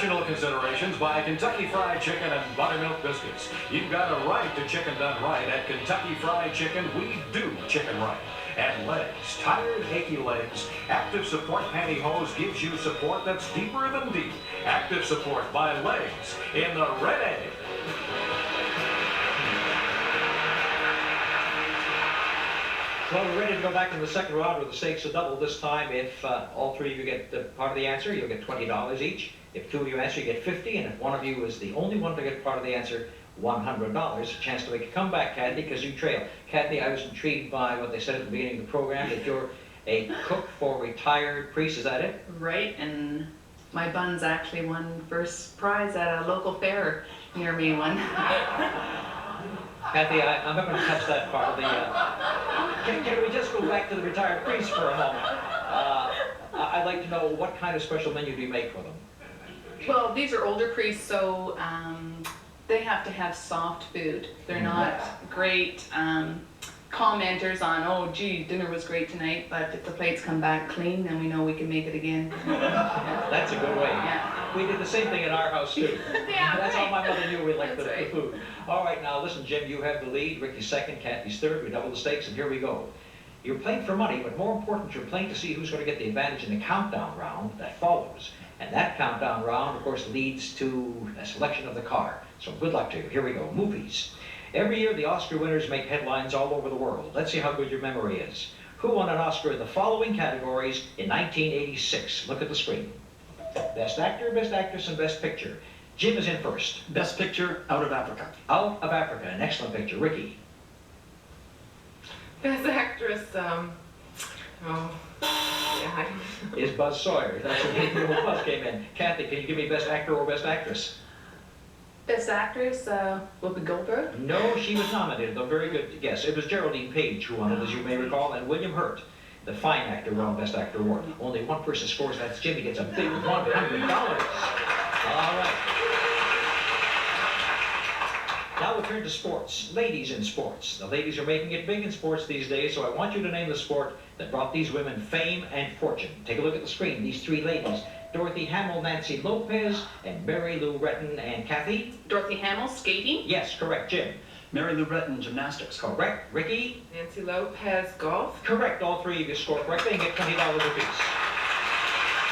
Additional considerations by Kentucky Fried Chicken and Buttermilk Biscuits. You've got a right to chicken done right. At Kentucky Fried Chicken, we do chicken right. And legs, tired, achy legs. Active Support Pantyhose gives you support that's deeper than deep. Active Support by Legs in the red egg. Well, we're ready to go back to the second round where the stakes are double. This time, if all three of you get part of the answer, you'll get $20 each. If two of you answer, you get $50. And if one of you is the only one to get part of the answer, $100. A chance to make a comeback, Cathy, because you trail. Cathy, I was intrigued by what they said at the beginning of the program, that you're a cook for retired priests. Is that it? Right, and my buns actually won first prize at a local fair near me one. Cathy, I'm not going to touch that part of the... Can we just go back to the retired priests for a moment? I'd like to know, what kind of special menu do you make for them? Well, these are older priests, so they have to have soft food. They're not great commenters on, oh, gee, dinner was great tonight, but if the plates come back clean, then we know we can make it again. That's a good way. Yeah. We did the same thing in our house, too. Yeah, That's right. how my mother knew we liked the Right. food. All right, now, listen, Jim, you have the lead. Ricky's second, Cathy's third. We double the stakes, and here we go. You're playing for money, but more important, you're playing to see who's going to get the advantage in the countdown round that follows. And that countdown round, of course, leads to a selection of the car. So good luck to you. Here we go. Movies. Every year, the Oscar winners make headlines all over the world. Let's see how good your memory is. Who won an Oscar in the following categories in 1986? Look at the screen. Best Actor, Best Actress, and Best Picture. Jim is in first. Best Picture, Out of Africa. Out of Africa, an excellent picture. Ricki. Best Actress, oh, yeah, I don't know. Is Buzz Sawyer. That's where Buzz came in. Cathy, can you give me Best Actor or Best Actress? Best Actress, Whoopi Goldberg. No, she was nominated, though. Very good guess. It was Geraldine Page who won it, as you may recall, and William Hurt, the fine actor, won Best Actor award. Only one person scores, that's Jimmy, gets a big $100. All right. Now we'll turn to sports. Ladies in sports. The ladies are making it big in sports these days, so I want you to name the sport that brought these women fame and fortune. Take a look at the screen. These three ladies: Dorothy Hamill, Nancy Lopez, and Mary Lou Retton. And Cathy? Dorothy Hamill, skating. Yes, correct. Jim? Mary Lou Retton, gymnastics. Correct. Ricki? Nancy Lopez, golf. Correct. All three of you score correctly and get $20 apiece.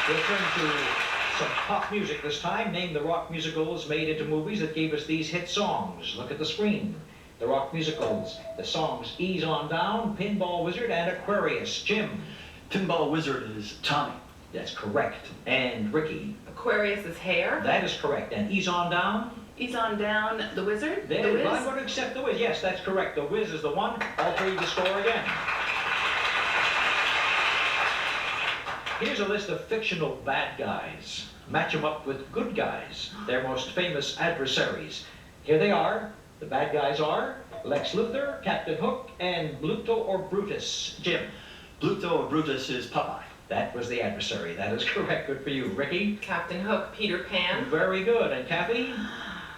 We'll turn to some pop music this time. Name the rock musicals made into movies that gave us these hit songs. Look at the screen. The rock musicals. The songs Ease On Down, Pinball Wizard, and Aquarius. Jim? Pinball Wizard is Tommy. That's correct. And Ricki? Aquarius's hair. That is correct. And Ease On Down? Ease On Down, The Wizard. There, The Wiz. I'm going to accept The Wiz. Yes, that's correct. The Wiz is the one. All three of you score again. Here's a list of fictional bad guys. Match them up with good guys, their most famous adversaries. Here they are. The bad guys are Lex Luthor, Captain Hook, and Bluto or Brutus. Jim? Bluto or Brutus is Popeye. That was the adversary. That is correct. Good for you. Ricki? Captain Hook, Peter Pan. Very good. And Cathy?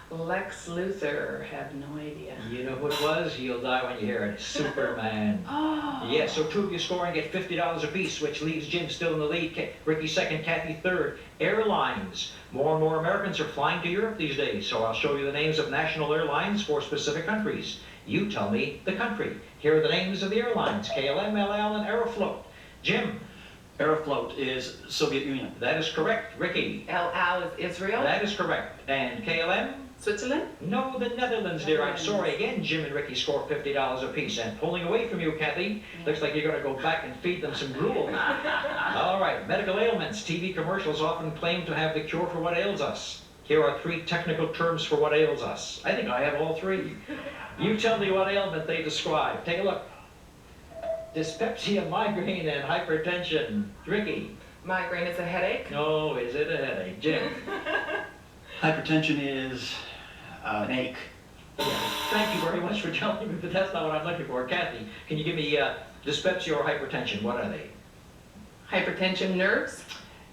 Lex Luthor, have no idea. You know who it was? You'll die when you hear it. Superman. Oh. Yes, so two of you score and get $50 apiece, which leaves Jim still in the lead. Ricki second, Cathy third. Airlines. More and more Americans are flying to Europe these days, so I'll show you the names of national airlines for specific countries. You tell me the country. Here are the names of the airlines: KLM, El Al, and Aeroflot. Jim? Aeroflot is Soviet Union. That is correct. Ricki? El Al is Israel. That is correct. And KLM? Switzerland? No, the Netherlands, dear. I'm sorry. Again, Jim and Ricki score $50 apiece. And pulling away from you, Cathy, looks like you're going to go back and feed them some gruel. All right, medical ailments. TV commercials often claim to have the cure for what ails us. Here are three technical terms for what ails us. I think I have all three. You tell me what ailment they describe. Take a look. Dyspepsia, migraine, and hypertension. Ricki? Migraine is a headache. No, is it a headache? Jim? Hypertension is an ache. Thank you very much for telling me, but that's not what I'm looking for. Cathy, can you give me dyspepsia or hypertension? What are they? Hypertension, nerves.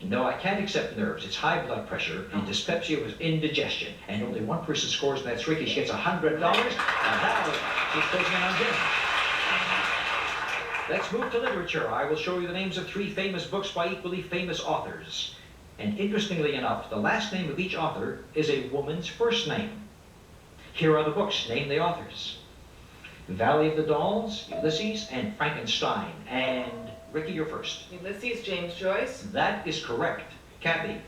No, I can't accept nerves. It's high blood pressure, and dyspepsia was indigestion. And only one person scores, and that's Ricki. She gets $100. Now, she's closing in on Jim. Let's move to literature. I will show you the names of three famous books by equally famous authors. And interestingly enough, the last name of each author is a woman's first name. Here are the books. Name the authors. Valley of the Dolls, Ulysses, and Frankenstein. And Ricki, you're first. Ulysses, James Joyce. That is correct. Cathy.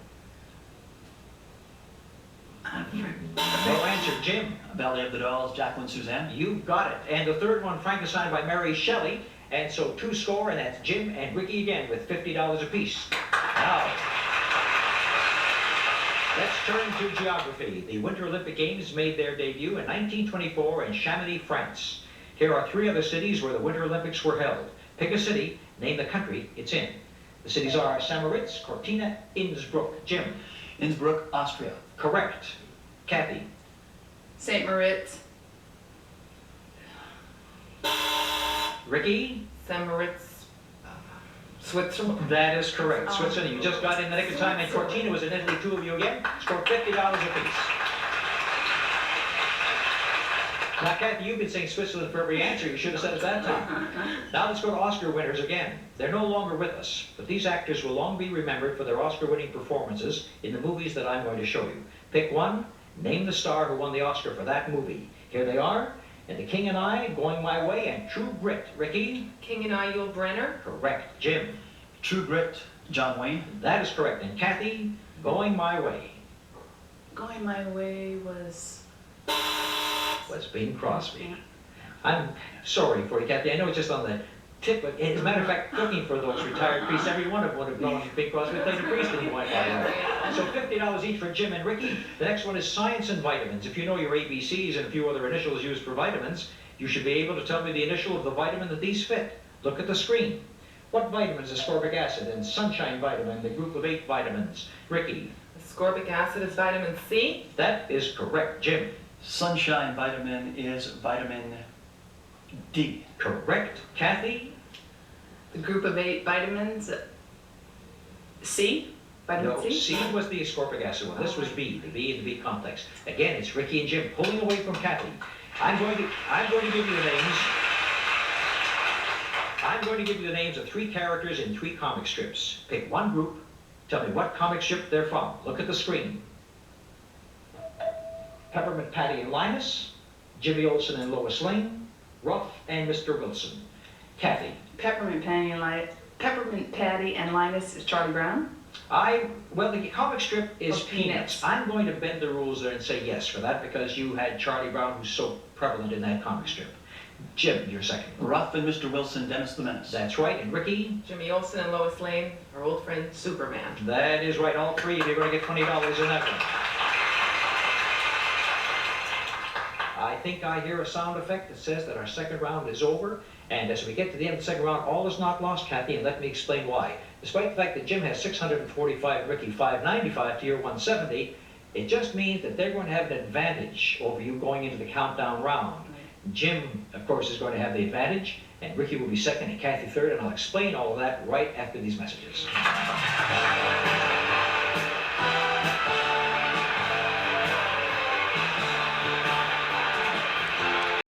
No answer. Jim. Valley of the Dolls, Jacqueline Suzanne. You got it. And the third one, Frankenstein by Mary Shelley. And so 2 score, and that's Jim and Ricki again with $50 apiece. Now, let's turn to geography. The Winter Olympic Games made their debut in 1924 in Chamonix, France. Here are 3 other cities where the Winter Olympics were held. Pick a city, name the country it's in. The cities are St. Cortina, Innsbruck. Jim. Innsbruck, Austria. Correct. Cathy. St. Moritz. Ricki. St. Moritz, Switzerland. That is correct. Switzerland, you just got in the nick of time, and Cortina was in Italy. 2 of you again. Scored $50 apiece. Now, Cathy, you've been saying Switzerland for every answer. You should have said it that time. Now let's go to Oscar winners again. They're no longer with us, but these actors will long be remembered for their Oscar-winning performances in the movies that I'm going to show you. Pick one, name the star who won the Oscar for that movie. Here they are, and The King and I, Going My Way, and True Grit. Ricki? King and I, Yul Brynner. Correct. Jim? True Grit, John Wayne. That is correct. And Cathy? Going My Way. Going My Way was Bing Crosby. I'm sorry for you, Cathy. I know it's just on the tip, but as a matter of fact, looking for those retired priests, every one of them would have known Bing Crosby played a priest and he went by that. So $50 each for Jim and Ricki. The next one is science and vitamins. If you know your ABCs and a few other initials used for vitamins, you should be able to tell me the initial of the vitamin that these fit. Look at the screen. What vitamins is ascorbic acid and sunshine vitamin, the group of 8 vitamins? Ricki? Ascorbic acid is vitamin C. That is correct. Jim? Sunshine vitamin is vitamin D. Correct. Cathy? the group of 8 vitamins. C? Vitamin No, C? C was the ascorbic acid one. This was B, the B and the B complex. Again, it's Ricki and Jim pulling away from Cathy. I'm going to give you the names. I'm going to give you the names of 3 characters in 3 comic strips. Pick one group. Tell me what comic strip they're from. Look at the screen. Peppermint Patty and Linus, Jimmy Olsen and Lois Lane, Ruff and Mr. Wilson. Cathy. Peppermint Patty and Linus is Charlie Brown. Well, the comic strip is Oh, Peanuts. Peanuts. I'm going to bend the rules there and say yes for that because you had Charlie Brown, who's so prevalent in that comic strip. Jim, you're second. Ruff and Mr. Wilson, Dennis the Menace. That's right. And Ricki? Jimmy Olsen and Lois Lane, our old friend Superman. That is right. All 3 of you are going to get $20 in that one. I think I hear a sound effect that says that our second round is over. And as we get to the end of the second round, all is not lost, Cathy, and let me explain why. Despite the fact that Jim has 645, Ricki 595 to your 170, it just means that they're going to have an advantage over you going into the countdown round. Jim, of course, is going to have the advantage, and Ricki will be second and Cathy third, and I'll explain all of that right after these messages.